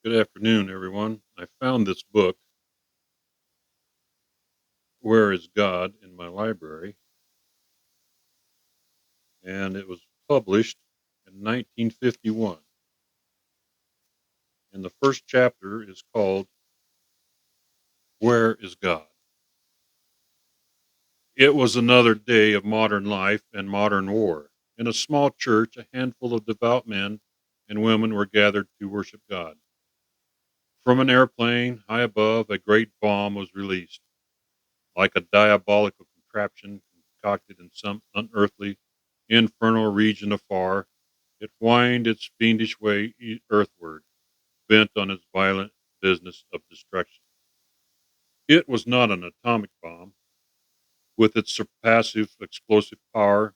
Good afternoon, everyone. I found this book, Where is God, in my library, and it was published in 1951. And the first chapter is called Where is God? It was another day of modern life and modern war. In a small church, a handful of devout men and women were gathered to worship God. From an airplane high above, a great bomb was released, like a diabolical contraption concocted in some unearthly infernal region afar. It whined its fiendish way earthward, bent on its violent business of destruction. It was not an atomic bomb, with its surpassive explosive power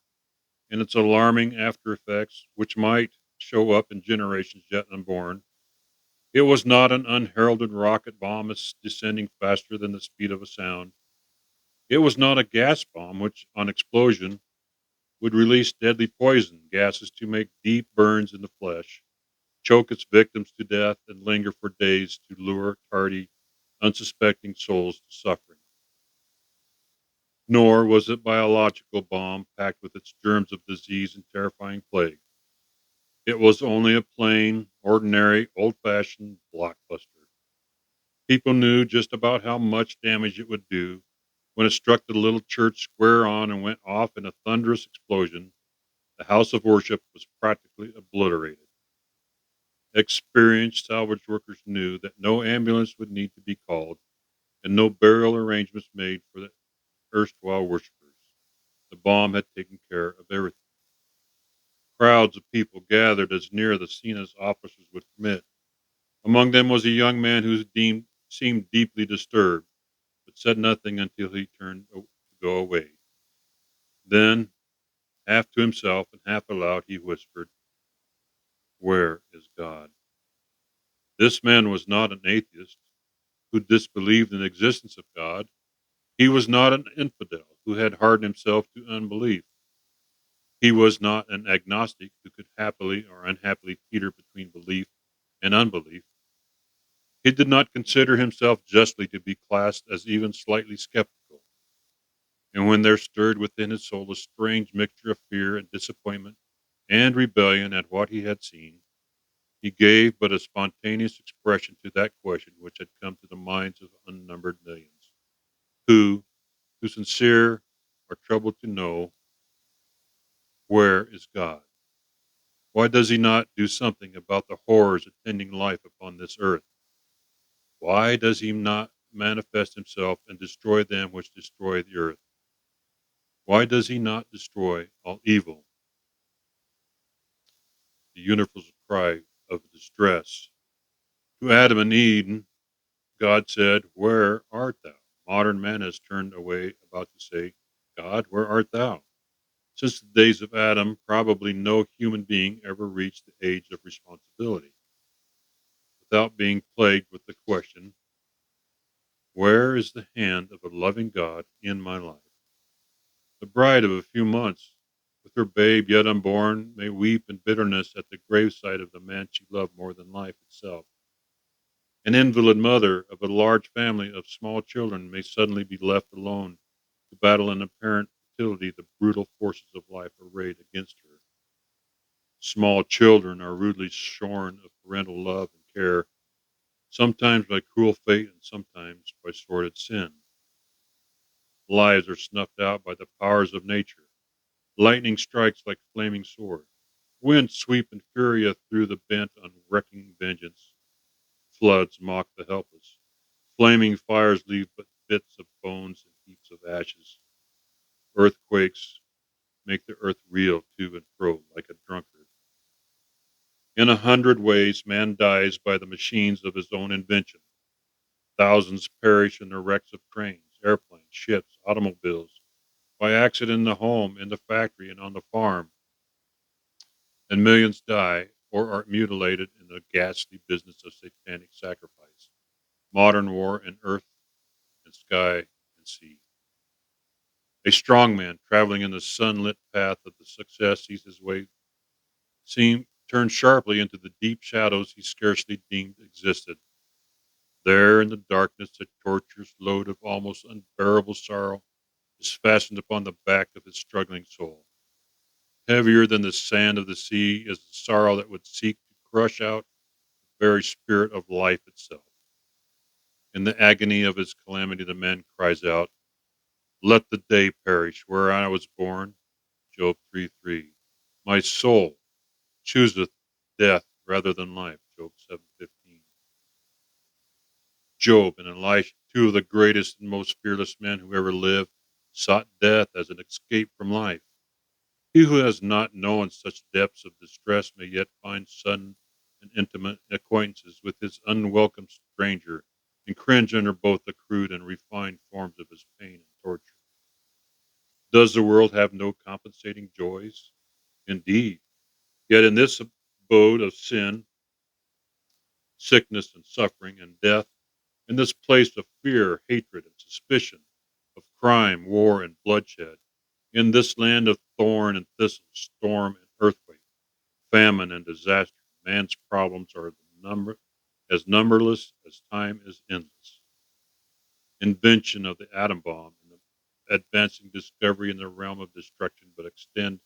and its alarming after effects, which might show up in generations yet unborn. It was not an unheralded rocket bomb descending faster than the speed of a sound. It was not a gas bomb, which, on explosion, would release deadly poison gases to make deep burns in the flesh, choke its victims to death, and linger for days to lure tardy, unsuspecting souls to suffering. Nor was it biological bomb packed with its germs of disease and terrifying plague. It was only a plain, ordinary, old-fashioned blockbuster. People knew just about how much damage it would do. When it struck the little church square on and went off in a thunderous explosion, the house of worship was practically obliterated. Experienced salvage workers knew that no ambulance would need to be called and no burial arrangements made for the erstwhile worshipers. The bomb had taken care of everything. Crowds of people gathered as near the scene as officers would permit. Among them was a young man who seemed deeply disturbed, but said nothing until he turned to go away. Then, half to himself and half aloud, he whispered, "Where is God?" This man was not an atheist who disbelieved in the existence of God. He was not an infidel who had hardened himself to unbelief. He was not an agnostic who could happily or unhappily teeter between belief and unbelief. He did not consider himself justly to be classed as even slightly skeptical. And when there stirred within his soul a strange mixture of fear and disappointment and rebellion at what he had seen, he gave but a spontaneous expression to that question which had come to the minds of unnumbered millions, who, who sincere, are troubled to know, where is God? Why does he not do something about the horrors attending life upon this earth? Why does he not manifest himself and destroy them which destroy the earth? Why does he not destroy all evil? The universal cry of distress. To Adam and Eve, God said, "Where art thou?" Modern man has turned away about to say, "God, where art thou?" Since the days of Adam, probably no human being ever reached the age of responsibility without being plagued with the question, "Where is the hand of a loving God in my life?" The bride of a few months, with her babe yet unborn, may weep in bitterness at the graveside of the man she loved more than life itself. An invalid mother of a large family of small children may suddenly be left alone to battle in apparent futility the brutal forces of life arrayed against her. Small children are rudely shorn of parental love and care, sometimes by cruel fate and sometimes by sordid sin. Lives are snuffed out by the powers of nature. Lightning strikes like flaming sword. Winds sweep in fury through the bent on wrecking vengeance. Floods mock the helpless. Flaming fires leave but bits of bones and heaps of ashes. Earthquakes make the earth reel to and fro like a drunkard. In 100 ways, man dies by the machines of his own invention. Thousands perish in the wrecks of trains, airplanes, ships, automobiles, by accident in the home, in the factory, and on the farm. And millions die or are mutilated in the ghastly business of satanic sacrifice. Modern war in earth and sky and sea. A strong man traveling in the sunlit path of the success sees his way seem turned sharply into the deep shadows he scarcely deemed existed. There in the darkness, a torturous load of almost unbearable sorrow is fastened upon the back of his struggling soul. Heavier than the sand of the sea is the sorrow that would seek to crush out the very spirit of life itself. In the agony of his calamity, the man cries out, "Let the day perish where I was born." Job 3:3. My soul chooseth death rather than life. Job 7:15. Job and Elisha, two of the greatest and most fearless men who ever lived, sought death as an escape from life. He who has not known such depths of distress may yet find sudden and intimate acquaintances with his unwelcome stranger and cringe under both the crude and refined forms of his pain and torture. Does the world have no compensating joys? Indeed. Yet in this abode of sin, sickness and suffering and death, in this place of fear, hatred, and suspicion, of crime, war, and bloodshed, in this land of thorn and thistle, storm and earthquake, famine and disaster, man's problems are as numberless as time is endless. Invention of the atom bomb and the advancing discovery in the realm of destruction but extend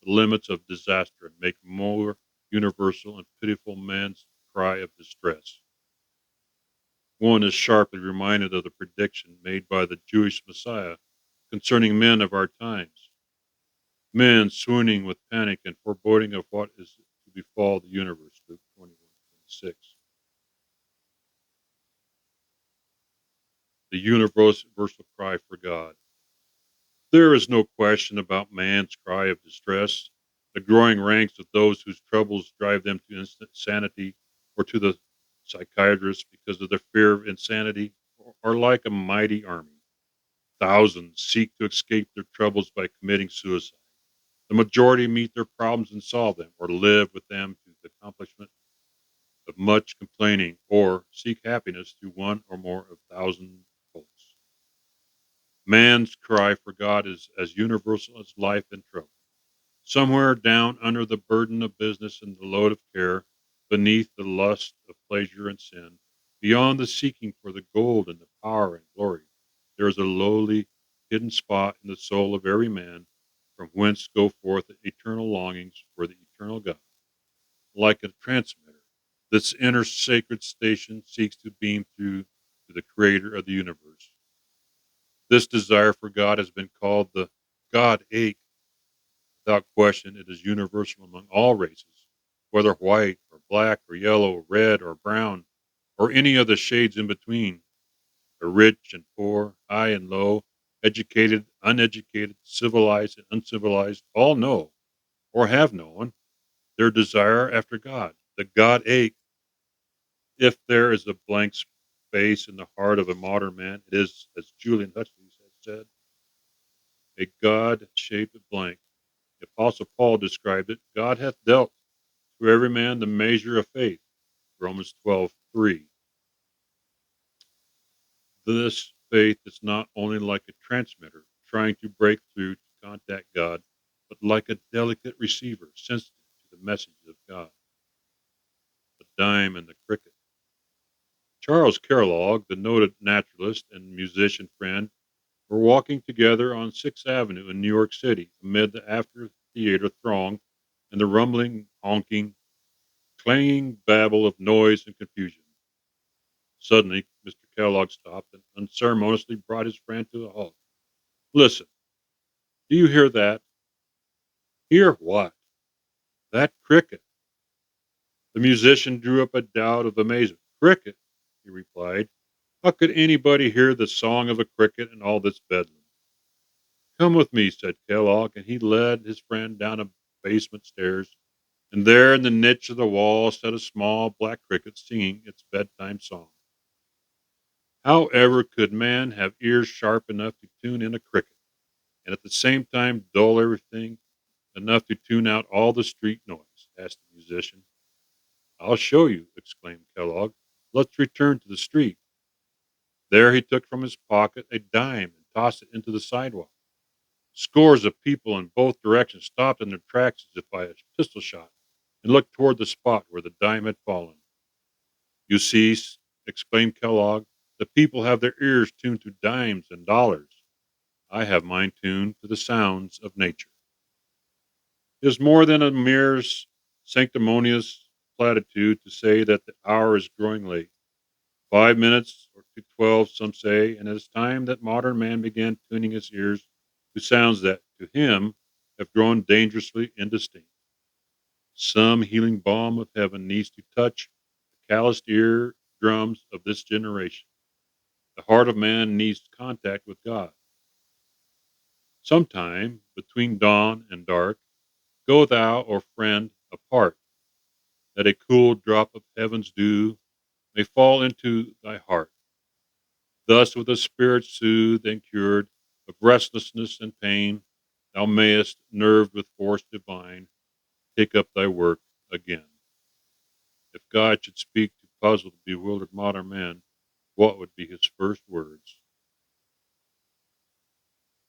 the limits of disaster and make more universal and pitiful man's cry of distress. One is sharply reminded of the prediction made by the Jewish Messiah concerning men of our times, men swooning with panic and foreboding of what is to befall the universe. Luke 21:26. The universal cry for God. There is no question about man's cry of distress. The growing ranks of those whose troubles drive them to instant sanity or to the psychiatrist because of their fear of insanity are like a mighty army. Thousands seek to escape their troubles by committing suicide. The majority meet their problems and solve them, or live with them to the accomplishment of much complaining, or seek happiness through one or more of thousand hopes. Man's cry for God is as universal as life and trouble. Somewhere down under the burden of business and the load of care, beneath the lust of pleasure and sin, beyond the seeking for the gold and the power and glory, there is a lowly, hidden spot in the soul of every man from whence go forth eternal longings for the eternal God. Like a transmitter, this inner sacred station seeks to beam through to the creator of the universe. This desire for God has been called the God ache. Without question, it is universal among all races, whether white or black or yellow, red or brown, or any of the shades in between. The rich and poor, high and low, educated, uneducated, civilized and uncivilized, all know, or have known, their desire after God. The God ache. If there is a blank space in the heart of a modern man, it is, as Julian Huxley has said, a God shaped blank. The Apostle Paul described it, God hath dealt to every man the measure of faith. Romans 12:3. This faith is not only like a transmitter trying to break through to contact God, but like a delicate receiver sensitive to the message of God. The dime and the cricket. Charles Kellogg, the noted naturalist and musician friend, were walking together on Sixth Avenue in New York City amid the amphitheater throng and the rumbling, honking, clanging babble of noise and confusion. Suddenly, Mr. Kellogg stopped and unceremoniously brought his friend to a halt. Listen, do you hear that? Hear what? That cricket. The musician drew up a doubt of amazement. Cricket, he replied. How could anybody hear the song of a cricket in all this bedlam? Come with me, said Kellogg, and he led his friend down a basement stairs. And there in the niche of the wall sat a small black cricket singing its bedtime song. However could man have ears sharp enough to tune in a cricket, and at the same time dull everything enough to tune out all the street noise? Asked the musician. I'll show you, exclaimed Kellogg. Let's return to the street. There he took from his pocket a dime and tossed it into the sidewalk. Scores of people in both directions stopped in their tracks as if by a pistol shot, and looked toward the spot where the dime had fallen. You see, exclaimed Kellogg, the people have their ears tuned to dimes and dollars. I have mine tuned to the sounds of nature. It is more than a mere sanctimonious platitude to say that the hour is growing late. 5 minutes or to 12, some say, and it is time that modern man began tuning his ears to sounds that, to him, have grown dangerously indistinct. Some healing balm of heaven needs to touch the calloused ear drums of this generation. The heart of man needs contact with God. Sometime between dawn and dark, go thou, or friend, apart, that a cool drop of heaven's dew may fall into thy heart. Thus, with a spirit soothed and cured of restlessness and pain, thou mayest, nerved with force divine, take up thy work again. If God should speak to puzzled, bewildered modern men, what would be his first words?